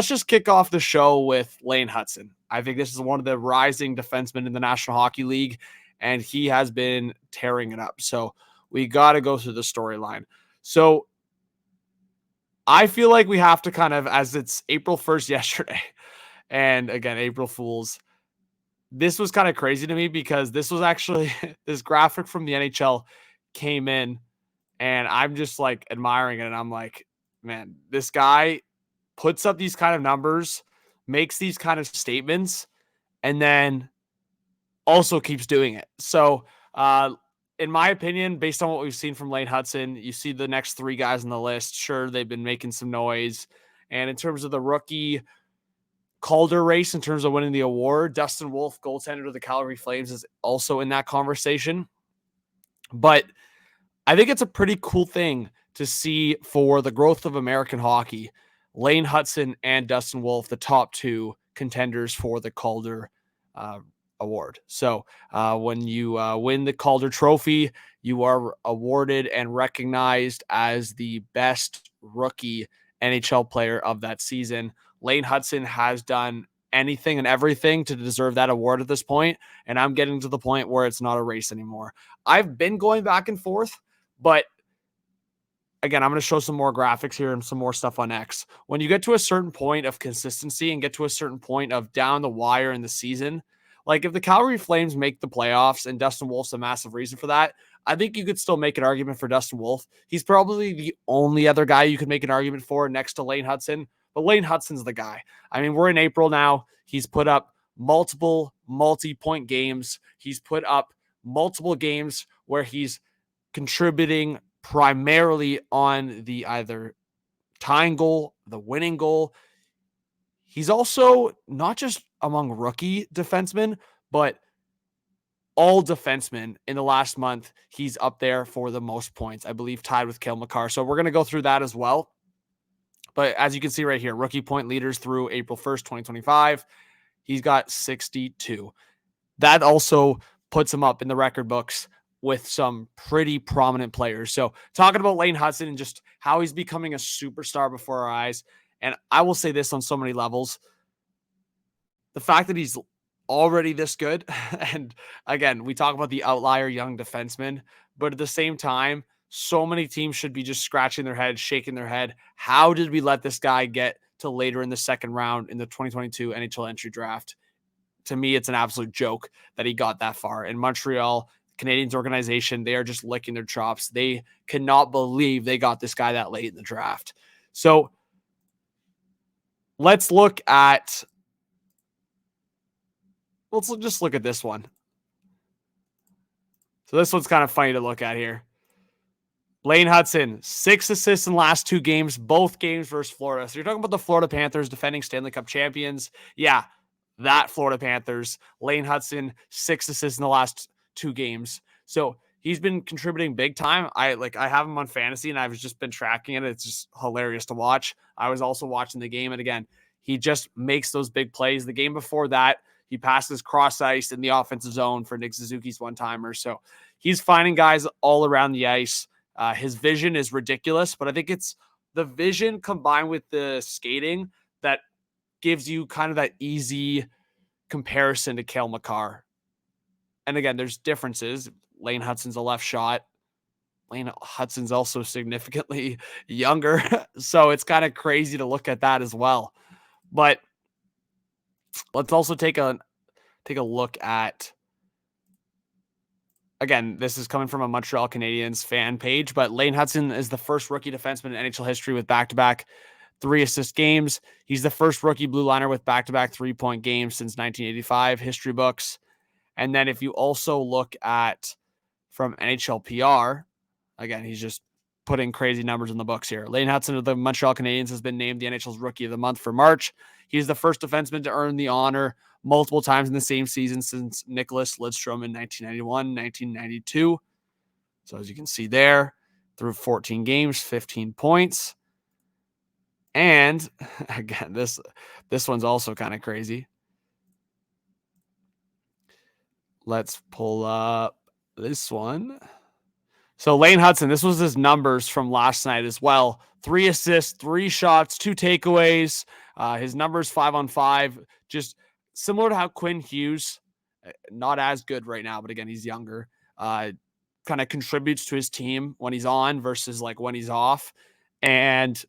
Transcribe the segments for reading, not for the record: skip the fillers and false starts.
let's just kick off the show with Lane Hutson. I think this is one of the rising defensemen in the National Hockey League, and he has been tearing it up. So we got to go through the storyline. So I feel like we have to kind of, as it's April 1st yesterday, and again, April Fools, this was kind of crazy to me because this was actually, this graphic from the NHL came in, and I'm just like admiring it. And I'm like, man, this guy puts up these kind of numbers, makes these kind of statements, and then also keeps doing it. So, in my opinion, based on what we've seen from Lane Hutson, you see the next three guys on the list. Sure, they've been making some noise. And in terms of the rookie Calder race, in terms of winning the award, Dustin Wolf, goaltender of the Calgary Flames, is also in that conversation. But I think it's a pretty cool thing to see for the growth of American hockey. Lane Hutson and Dustin Wolf, the top two contenders for the Calder award. So when you win the Calder Trophy, you are awarded and recognized as the best rookie NHL player of that season. Lane Hutson has done anything and everything to deserve that award at this point, and I'm getting to the point where it's not a race anymore. I've been going back and forth, but again, I'm going to show some more graphics here and some more stuff on X. When you get to a certain point of consistency and get to a certain point of down the wire in the season, like if the Calgary Flames make the playoffs and Dustin Wolf's a massive reason for that, I think you could still make an argument for Dustin Wolf. He's probably the only other guy you could make an argument for next to Lane Hutson, but Lane Hutson's the guy. I mean, we're in April now. He's put up multiple multi-point games. He's put up multiple games where he's contributing primarily on the either tying goal, the winning goal. He's also not just among rookie defensemen, but all defensemen in the last month. He's up there for the most points, I believe, tied with Cale Makar. So we're going to go through that as well. But as you can see right here, rookie point leaders through April 1st, 2025, he's got 62. That also puts him up in the record books with some pretty prominent players. So talking about Lane Hutson and just how he's becoming a superstar before our eyes. And I will say this on so many levels. The fact that he's already this good. And again, we talk about the outlier young defenseman, but at the same time, so many teams should be just scratching their head, shaking their head. How did we let this guy get to later in the second round in the 2022 NHL entry draft? To me, it's an absolute joke that he got that far. In Montreal Canadiens organization, they are just licking their chops. They cannot believe they got this guy that late in the draft. So let's look at, just look at this one. So this one's kind of funny to look at here. Lane Hutson, 6 assists in the last 2 games, both games versus Florida. So you're talking about the Florida Panthers, defending Stanley Cup champions. Yeah, that Florida Panthers. Lane Hutson, 6 assists in the last 2 games. So he's been contributing big time. I have him on fantasy, and I've just been tracking it. It's just hilarious to watch. I was also watching the game, and again, he just makes those big plays. The game before that, he passes cross ice in the offensive zone for Nick Suzuki's one-timer. So he's finding guys all around the ice. His vision is ridiculous, but I think it's the vision combined with the skating that gives you kind of that easy comparison to Cale Makar. And again, there's differences. Lane Hutson's a left shot. Lane Hutson's also significantly younger. So it's kind of crazy to look at that as well. But let's also take a look at, again, this is coming from a Montreal Canadiens fan page, but Lane Hutson is the first rookie defenseman in NHL history with back-to-back 3-assist games. He's the first rookie blue liner with back-to-back 3-point games since 1985 history books. And then if you also look at from NHL PR, again, he's just putting crazy numbers in the books here. Lane Hutson of the Montreal Canadiens has been named the NHL's Rookie of the Month for March. He's the first defenseman to earn the honor multiple times in the same season since Nicholas Lidstrom in 1991, 1992. So as you can see there, through 14 games, 15 points. And again, this one's also kind of crazy. Let's pull up this one. So Lane Hutson, this was his numbers from last night as well. 3 assists, 3 shots, 2 takeaways, His numbers 5-on-5, just similar to how Quinn Hughes, not as good right now, but again, he's younger, kind of contributes to his team when he's on versus like when he's off. And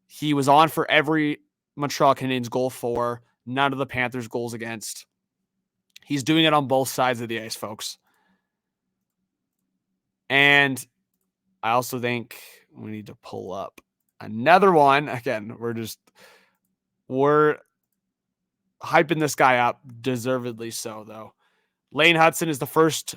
he was on for every Montreal Canadiens goal for, none of the Panthers goals against. He's doing it on both sides of the ice, folks. And I also think we need to pull up another one. Again, we're hyping this guy up, deservedly so, though. Lane Hutson is the first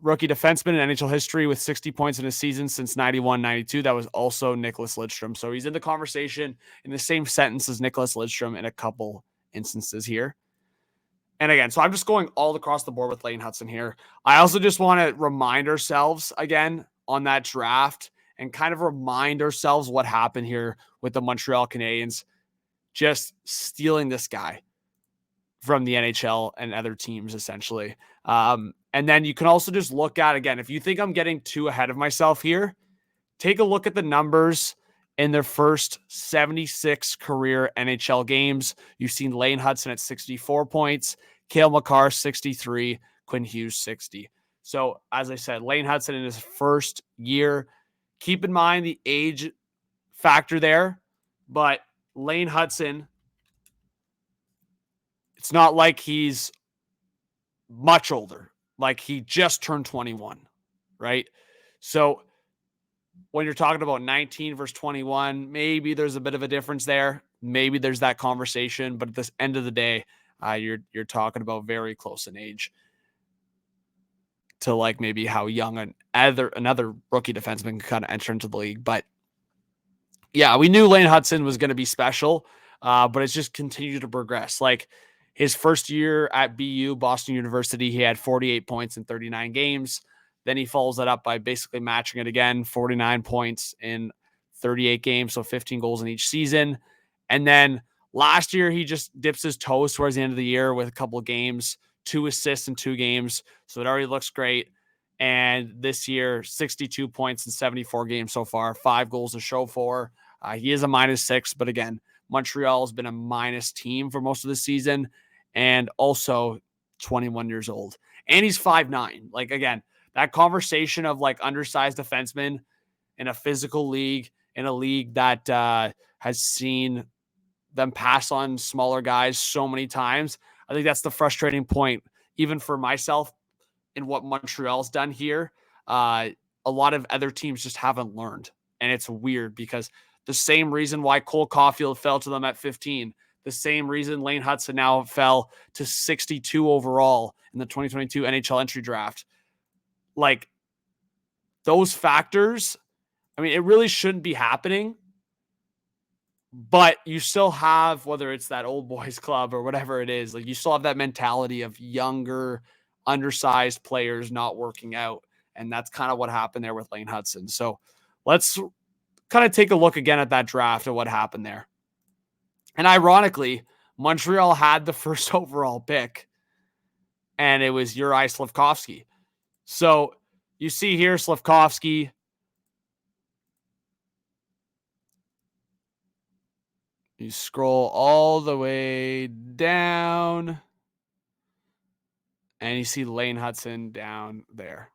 rookie defenseman in NHL history with 60 points in a season since 91-92. That was also Nicholas Lidstrom. So he's in the conversation in the same sentence as Nicholas Lidstrom in a couple instances here. And again, so I'm just going all across the board with Lane Hutson here. I also just want to remind ourselves again on that draft and kind of remind ourselves what happened here with the Montreal Canadiens just stealing this guy from the NHL and other teams, essentially. And then you can also just look at, again, if you think I'm getting too ahead of myself here, take a look at the numbers in their first 76 career NHL games. You've seen Lane Hutson at 64 points, Cale Makar 63, Quinn Hughes 60. So as I said, Lane Hutson in his first year, keep in mind the age factor there, but Lane Hutson, it's not like he's much older. Like he just turned 21, right? So when you're talking about 19 versus 21, maybe there's a bit of a difference there. Maybe there's that conversation, but at the end of the day, you're talking about very close in age to like maybe how young another rookie defenseman can kind of enter into the league. But yeah, we knew Lane Hutson was going to be special, but it's just continued to progress. Like his first year at BU, Boston University, he had 48 points in 39 games. Then he follows that up by basically matching it again, 49 points in 38 games, so 15 goals in each season. And then last year, he just dips his toes towards the end of the year with a couple of games, 2 assists in 2 games. So it already looks great. And this year, 62 points in 74 games so far, 5 goals to show for. He is a -6, but again, Montreal has been a minus team for most of the season and also 21 years old. And he's 5'9". Like, again, that conversation of like undersized defensemen in a physical league, in a league that has seen them pass on smaller guys so many times. I think that's the frustrating point, even for myself in what Montreal's done here. A lot of other teams just haven't learned. And it's weird because the same reason why Cole Caulfield fell to them at 15, the same reason Lane Hutson now fell to 62 overall in the 2022 NHL entry draft. Like those factors, I mean, it really shouldn't be happening, but you still have, whether it's that old boys club or whatever it is, like you still have that mentality of younger, undersized players not working out. And that's kind of what happened there with Lane Hutson. So let's kind of take a look again at that draft and what happened there. And ironically, Montreal had the first overall pick, and it was Juraj Slafkovsky. So you see here, Slafkovsky, you scroll all the way down, and you see Lane Hutson down there.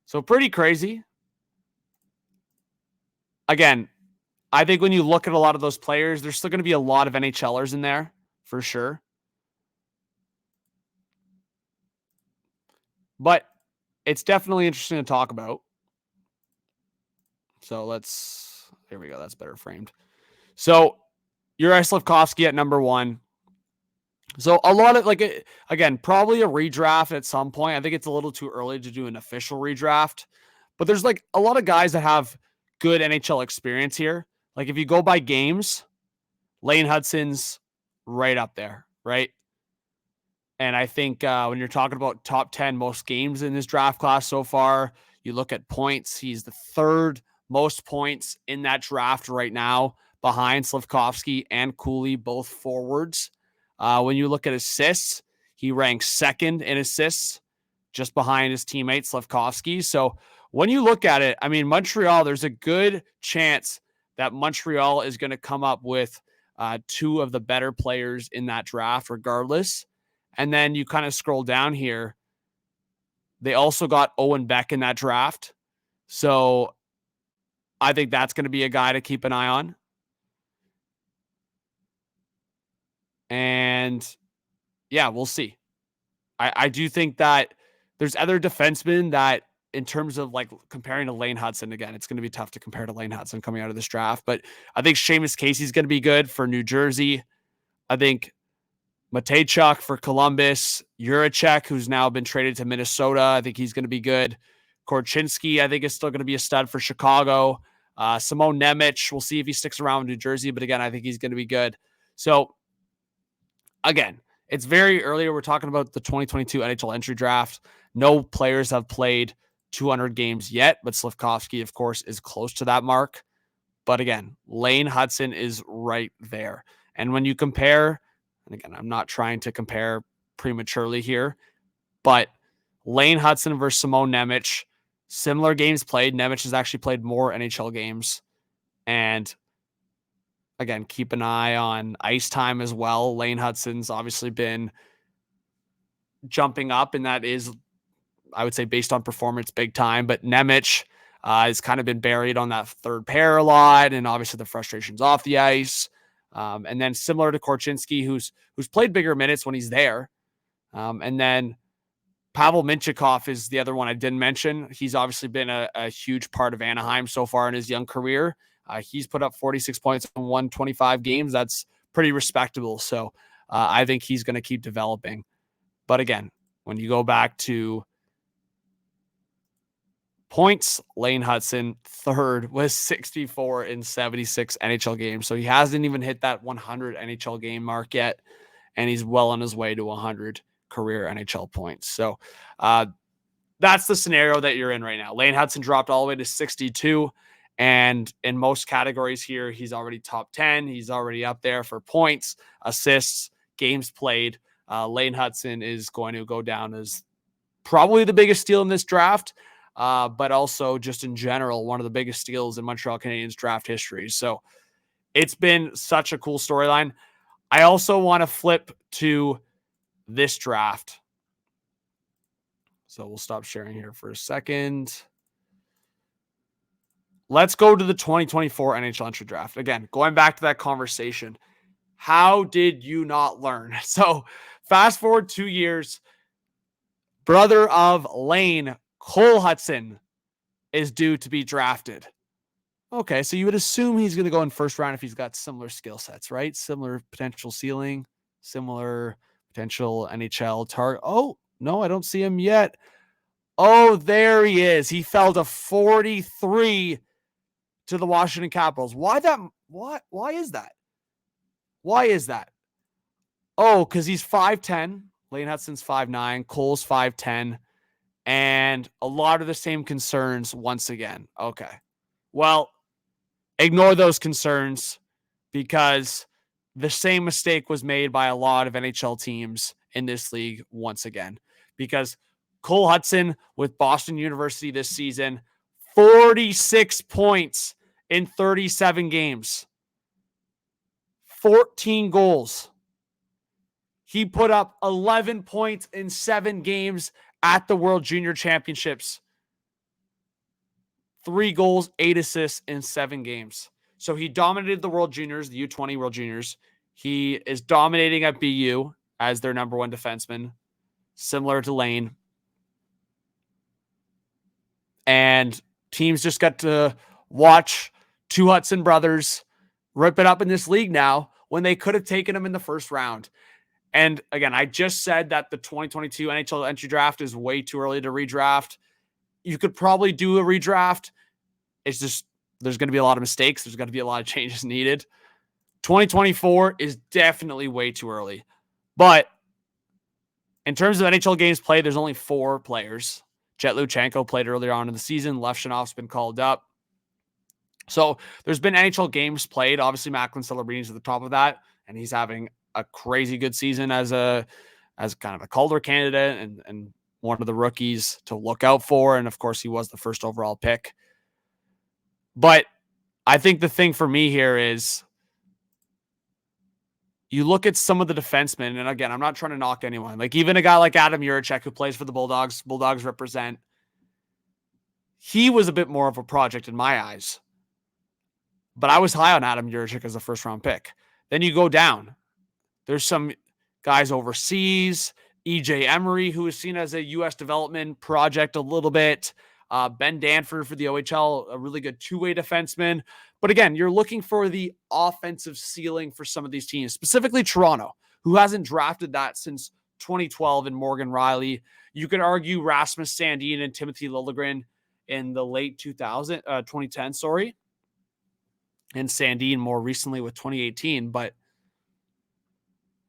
So pretty crazy. Again, I think when you look at a lot of those players, there's still going to be a lot of NHLers in there for sure. But it's definitely interesting to talk about. So here we go. That's better framed. So Juraj Slafkovsky at number 1. So a lot of again, probably a redraft at some point. I think it's a little too early to do an official redraft, but there's like a lot of guys that have good NHL experience here. Like if you go by games, Lane Hutson's right up there, right? And I think when you're talking about top 10 most games in this draft class so far, you look at points. He's the 3rd most points in that draft right now, behind Slafkovsky and Cooley, both forwards. When you look at assists, he ranks 2nd in assists, just behind his teammate Slafkovsky. So when you look at it, I mean, Montreal, there's a good chance that Montreal is going to come up with two of the better players in that draft regardless. And then you kind of scroll down here. They also got Owen Beck in that draft. So I think that's going to be a guy to keep an eye on. And yeah, we'll see. I do think that there's other defensemen that, in terms of like comparing to Lane Hutson, again, it's going to be tough to compare to Lane Hutson coming out of this draft, but I think Seamus Casey's going to be good for New Jersey. I think Matejchuk for Columbus, Juracek, who's now been traded to Minnesota, I think he's going to be good. Korchinski, I think, is still going to be a stud for Chicago. Simone Nemec, we'll see if he sticks around in New Jersey, but again, I think he's going to be good. So again, it's very early. We're talking about the 2022 NHL entry draft. No players have played 200 games yet, but Slafkovsky, of course, is close to that mark. But again, Lane Hutson is right there. And when you compare, and again, I'm not trying to compare prematurely here, but Lane Hutson versus Simone Nemec, similar games played. Nemec has actually played more NHL games. And again, keep an eye on ice time as well. Lane Hutson's obviously been jumping up, and that is, I would say, based on performance, big time. But Nemec has kind of been buried on that third pair a lot, and obviously the frustrations off the ice. And then similar to Korchinski, who's played bigger minutes when he's there. And then Pavel Mintyukov is the other one I didn't mention. He's obviously been a huge part of Anaheim so far in his young career. He's put up 46 points in 125 games. That's pretty respectable. So I think he's going to keep developing. But again, when you go back to points, Lane Hutson, third, with 64 in 76 NHL games. So he hasn't even hit that 100 NHL game mark yet, and he's well on his way to 100 career NHL points. So that's the scenario that you're in right now. Lane Hutson dropped all the way to 62. And in most categories here, he's already top 10. He's already up there for points, assists, games played. Lane Hutson is going to go down as probably the biggest steal in this draft, but also just in general, one of the biggest steals in Montreal Canadiens draft history. So it's been such a cool storyline. I also want to flip to this draft. So we'll stop sharing here for a second. Let's go to the 2024 NHL entry draft. Again, going back to that conversation, how did you not learn? So fast forward 2 years, brother of Lane, Cole Hutson, is due to be drafted. Okay, so you would assume he's going to go in first round if he's got similar skill sets, right? Similar potential ceiling, similar potential NHL target. Oh, no, I don't see him yet. Oh, there he is. He fell to 43 to the Washington Capitals. Why that? Why is that? Why is that? Oh, because he's 5'10". Lane Hutson's 5'9". Cole's 5'10". And a lot of the same concerns once again. Okay. Well, ignore those concerns because the same mistake was made by a lot of NHL teams in this league once again. Because Cole Hutson with Boston University this season, 46 points in 37 games. 14 goals. He put up 11 points in 7 games at the World Junior Championships. 3 goals, 8 assists in 7 games. So he dominated the World Juniors, the U20 World Juniors. He is dominating at BU as their number one defenseman, similar to Lane. And teams just got to watch two Hutson brothers rip it up in this league now when they could have taken him in the first round. And again, I just said that the 2022 NHL entry draft is way too early to redraft. You could probably do a redraft. It's just, there's going to be a lot of mistakes. There's going to be a lot of changes needed. 2024 is definitely way too early. But in terms of NHL games played, there's only 4 players. Jet Luchenko played earlier on in the season. Levshinov's been called up. So there's been NHL games played. Obviously, Macklin Celebrini's at the top of that, and he's having a crazy good season as kind of a Calder candidate and one of the rookies to look out for. And of course, he was the first overall pick. But I think the thing for me here is you look at some of the defensemen, and again, I'm not trying to knock anyone. Like even a guy like Adam Juracek who plays for the Bulldogs, Bulldogs represent, he was a bit more of a project in my eyes. But I was high on Adam Juracek as a first-round pick. Then you go down. There's some guys overseas. EJ Emery, who is seen as a U.S. development project a little bit. Ben Danford for the OHL, a really good two-way defenseman. But again, you're looking for the offensive ceiling for some of these teams, specifically Toronto, who hasn't drafted that since 2012 in Morgan Riley. You could argue Rasmus Sandin and Timothy Liljegren in the late 2010, and Sandin more recently with 2018. But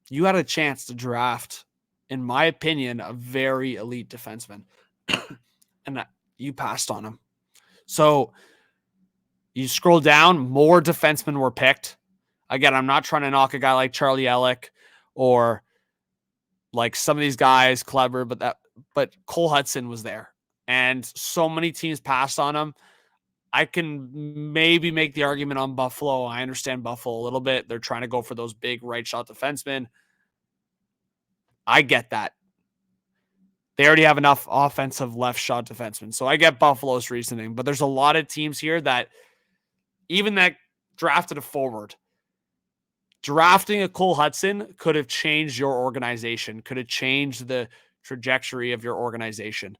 you had a chance to draft, in my opinion, a very elite defenseman, and you passed on him. So you scroll down, more defensemen were picked. Again, I'm not trying to knock a guy like Charlie Elick or like some of these guys, Kleber, but Cole Hutson was there. And so many teams passed on him. I can maybe make the argument on Buffalo. I understand Buffalo a little bit. They're trying to go for those big right shot defensemen. I get that. They already have enough offensive left shot defensemen. So I get Buffalo's reasoning. But there's a lot of teams here that even that drafted a forward. Drafting a Cole Hutson could have changed your organization, could have changed the trajectory of your organization.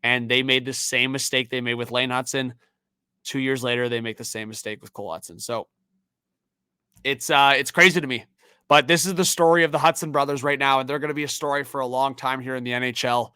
And they made the same mistake they made with Lane Hutson. 2 years later, they make the same mistake with Cole Hutson. So it's crazy to me. But this is the story of the Hutson brothers right now, and they're going to be a story for a long time here in the NHL.